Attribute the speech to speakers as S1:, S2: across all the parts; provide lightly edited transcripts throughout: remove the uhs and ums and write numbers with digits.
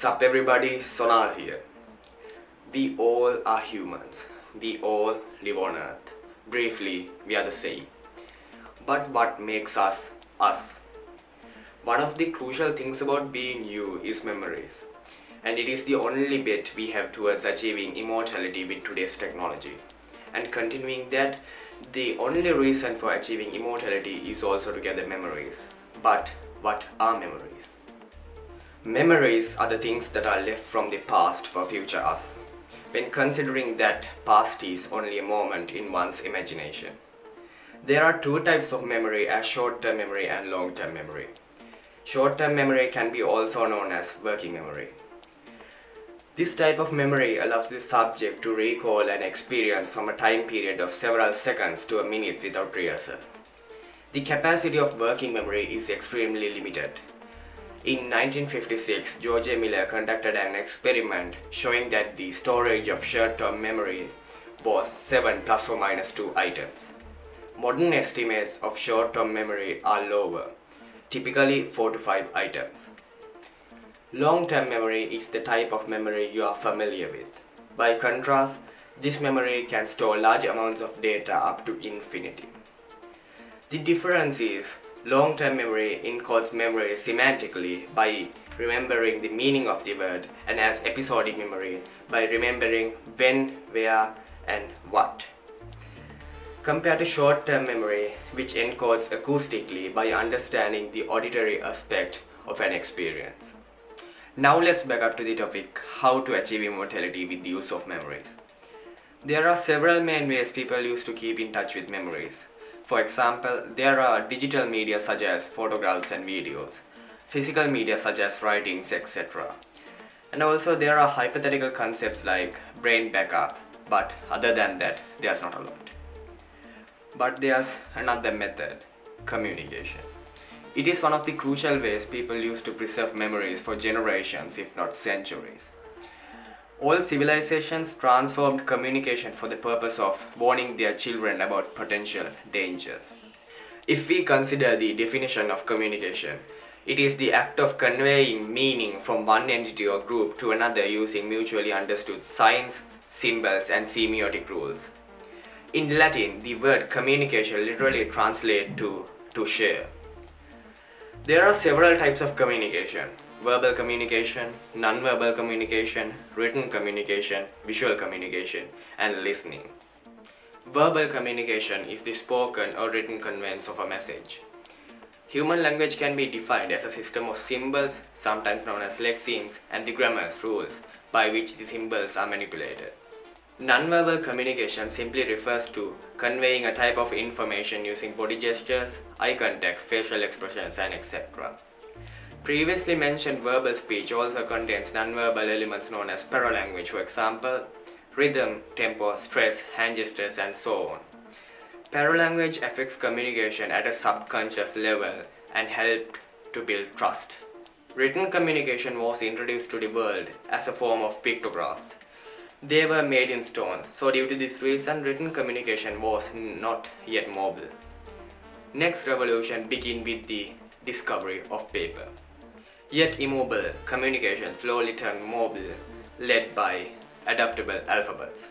S1: Sup everybody, Sonal here. We all are humans. We all live on earth. Briefly, we are the same. But what makes us us? One of the crucial things about being you is memories. And it is the only bet we have towards achieving immortality with today's technology. And continuing that, the only reason for achieving immortality is also to gather memories. But what are memories? Memories are the things that are left from the past for future us, when considering that past is only a moment in one's imagination. There are two types of memory, as short-term memory and long-term memory. Short-term memory can be also known as working memory. This type of memory allows the subject to recall an experience from a time period of several seconds to a minute without rehearsal. The capacity of working memory is extremely limited. In 1956, George Miller conducted an experiment showing that the storage of short-term memory was 7 plus or minus 2 items. Modern estimates of short-term memory are lower, typically 4 to 5 items. Long-term memory is the type of memory you are familiar with. By contrast, this memory can store large amounts of data up to infinity. The difference is long-term memory encodes memory semantically by remembering the meaning of the word, and as episodic memory by remembering when, where, and what. Compared to short-term memory, which encodes acoustically by understanding the auditory aspect of an experience. Now let's back up to the topic, how to achieve immortality with the use of memories. There are several main ways people use to keep in touch with memories. For example, there are digital media such as photographs and videos, physical media such as writings, etc. And also there are hypothetical concepts like brain backup, but other than that, there's not a lot. But there's another method, communication. It is one of the crucial ways people use to preserve memories for generations, if not centuries. All civilizations transformed communication for the purpose of warning their children about potential dangers. If we consider the definition of communication, it is the act of conveying meaning from one entity or group to another using mutually understood signs, symbols, and semiotic rules. In Latin, the word communication literally translates to share. There are several types of communication: verbal communication, non-verbal communication, written communication, visual communication, and listening. Verbal communication is the spoken or written conveyance of a message. Human language can be defined as a system of symbols, sometimes known as lexemes, and the grammar's rules, by which the symbols are manipulated. Non-verbal communication simply refers to conveying a type of information using body gestures, eye contact, facial expressions, and etc. Previously mentioned verbal speech also contains non-verbal elements known as paralanguage, for example, rhythm, tempo, stress, hand gestures, and so on. Paralanguage affects communication at a subconscious level and helped to build trust. Written communication was introduced to the world as a form of pictographs. They were made in stones, so due to this reason, written communication was not yet mobile. Next revolution began with the discovery of paper. Yet immobile communication slowly turned mobile, led by adaptable alphabets.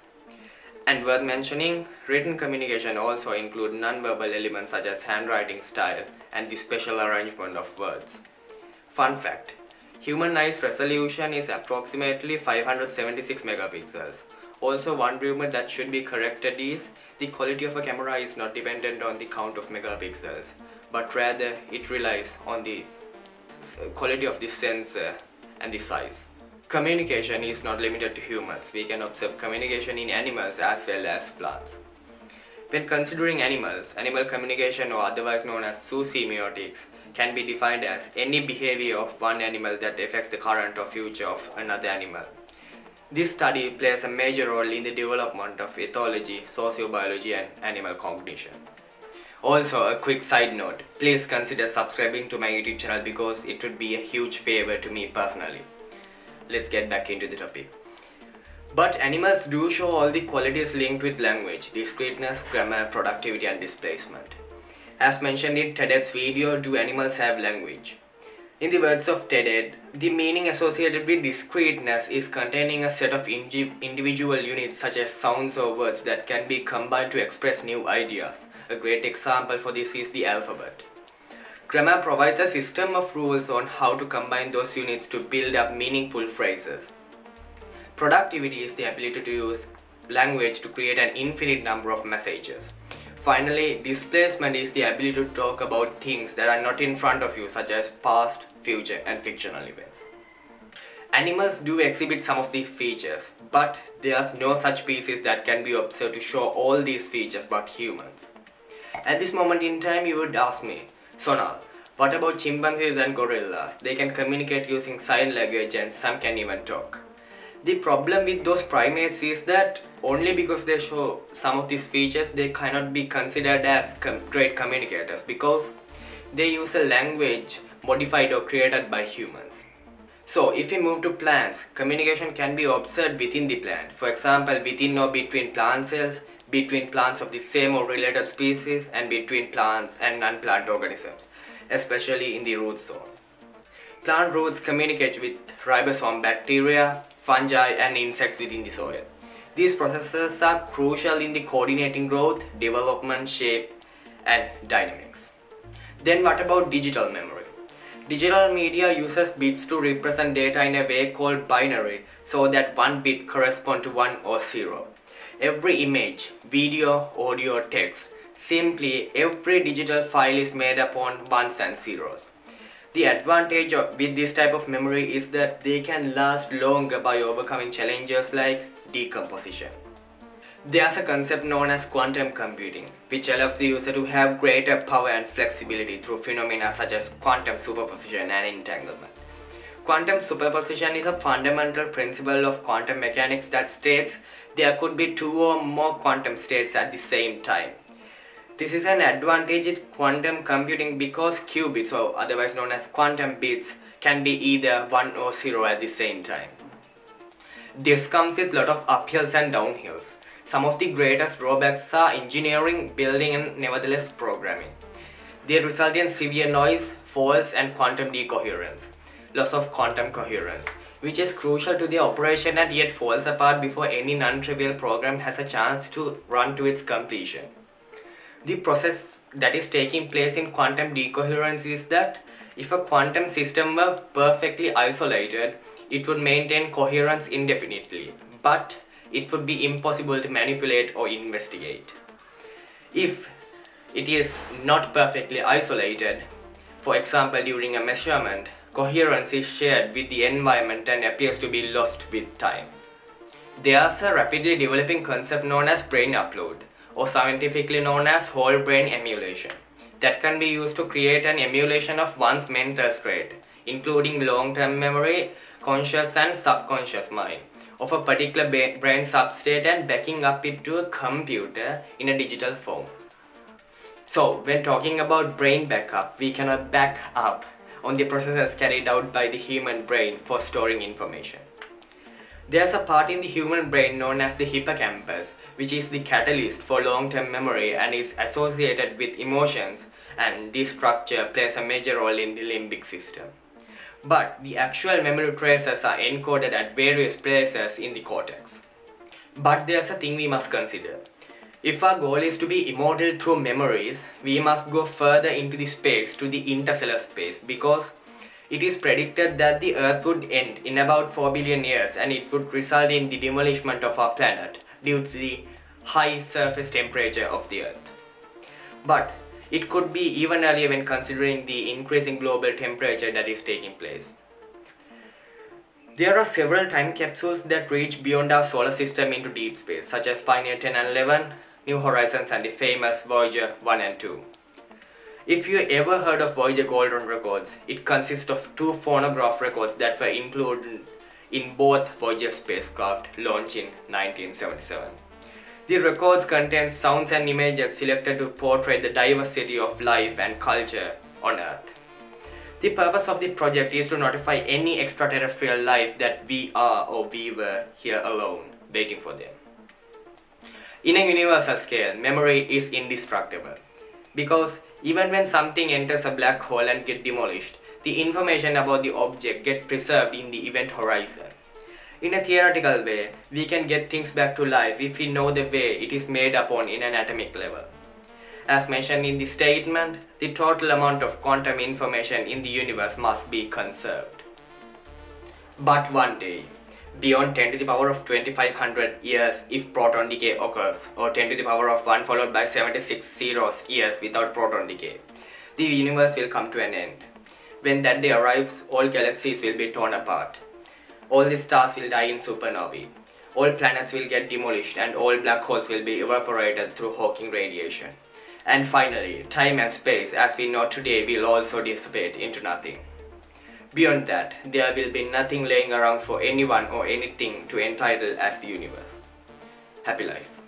S1: And worth mentioning, written communication also includes non-verbal elements such as handwriting style and the special arrangement of words. Fun fact: human eyes resolution is approximately 576 megapixels. Also, one rumor that should be corrected is the quality of a camera is not dependent on the count of megapixels, but rather it relies on the quality of the sensor and the size. Communication is not limited to humans. We can observe communication in animals as well as plants. When considering animals, animal communication, or otherwise known as zoosemiotics, can be defined as any behavior of one animal that affects the current or future of another animal. This study plays a major role in the development of ethology, sociobiology, and animal cognition. Also, a quick side note, please consider subscribing to my YouTube channel because it would be a huge favor to me personally. Let's get back into the topic. But animals do show all the qualities linked with language: discreteness, grammar, productivity, and displacement. As mentioned in today's video, do animals have language? In the words of Ted, the meaning associated with discreteness is containing a set of individual units such as sounds or words that can be combined to express new ideas. A great example for this is the alphabet. Grammar provides a system of rules on how to combine those units to build up meaningful phrases. Productivity is the ability to use language to create an infinite number of messages. Finally, displacement is the ability to talk about things that are not in front of you, such as past, future, and fictional events. Animals do exhibit some of these features, but there's no such species that can be observed to show all these features but humans. At this moment in time, you would ask me, Sonal, what about chimpanzees and gorillas? They can communicate using sign language and some can even talk. The problem with those primates is that only because they show some of these features, they cannot be considered as great communicators because they use a language modified or created by humans. So if we move to plants, communication can be observed within the plant. For example, within or between plant cells, between plants of the same or related species, and between plants and non-plant organisms, especially in the root zone. Plant roots communicate with ribosome bacteria, fungi, and insects within the soil. These processes are crucial in the coordinating growth, development, shape, and dynamics. Then what about digital memory? Digital media uses bits to represent data in a way called binary, so that one bit corresponds to 1 or 0. Every image, video, audio, text, simply every digital file is made up on ones and zeros. The advantage with this type of memory is that they can last longer by overcoming challenges like decomposition. There's a concept known as quantum computing, which allows the user to have greater power and flexibility through phenomena such as quantum superposition and entanglement. Quantum superposition is a fundamental principle of quantum mechanics that states there could be two or more quantum states at the same time. This is an advantage in quantum computing because qubits, or otherwise known as quantum bits, can be either 1 or 0 at the same time. This comes with a lot of uphills and downhills. Some of the greatest drawbacks are engineering, building, and nevertheless programming. They result in severe noise, faults, and quantum decoherence, loss of quantum coherence, which is crucial to the operation and yet falls apart before any non-trivial program has a chance to run to its completion. The process that is taking place in quantum decoherence is that if a quantum system were perfectly isolated, it would maintain coherence indefinitely, but it would be impossible to manipulate or investigate. If it is not perfectly isolated, for example during a measurement, coherence is shared with the environment and appears to be lost with time. There's a rapidly developing concept known as brain upload, or scientifically known as whole brain emulation, that can be used to create an emulation of one's mental state, including long-term memory, conscious and subconscious mind, of a particular brain substate and backing up it to a computer in a digital form. So, when talking about brain backup, we cannot back up on the processes carried out by the human brain for storing information. There's a part in the human brain known as the hippocampus, which is the catalyst for long-term memory and is associated with emotions, and this structure plays a major role in the limbic system. But the actual memory traces are encoded at various places in the cortex. But there's a thing we must consider. If our goal is to be immortal through memories, we must go further into the space, to the interstellar space, because it is predicted that the Earth would end in about 4 billion years and it would result in the demolition of our planet due to the high surface temperature of the Earth. But it could be even earlier when considering the increasing global temperature that is taking place. There are several time capsules that reach beyond our solar system into deep space, such as Pioneer 10 and 11, New Horizons, and the famous Voyager 1 and 2. If you ever heard of Voyager Golden Records, it consists of 2 phonograph records that were included in both Voyager spacecraft launched in 1977. The records contain sounds and images selected to portray the diversity of life and culture on Earth. The purpose of the project is to notify any extraterrestrial life that we are or we were here alone, waiting for them. In a universal scale, memory is indestructible, because even when something enters a black hole and gets demolished, The information about the object gets preserved in the event horizon. In a theoretical way, we can get things back to life if we know the way it is made upon in an atomic level. As mentioned in the statement, the total amount of quantum information in the universe must be conserved. But one day, beyond 10 to the power of 2500 years if proton decay occurs, or 10 to the power of 1 followed by 76 zeros years without proton decay, the universe will come to an end. When that day arrives, all galaxies will be torn apart. All the stars will die in supernovae. All planets will get demolished and all black holes will be evaporated through Hawking radiation. And finally, time and space as we know today will also dissipate into nothing. Beyond that, there will be nothing laying around for anyone or anything to entitle as the universe. Happy life.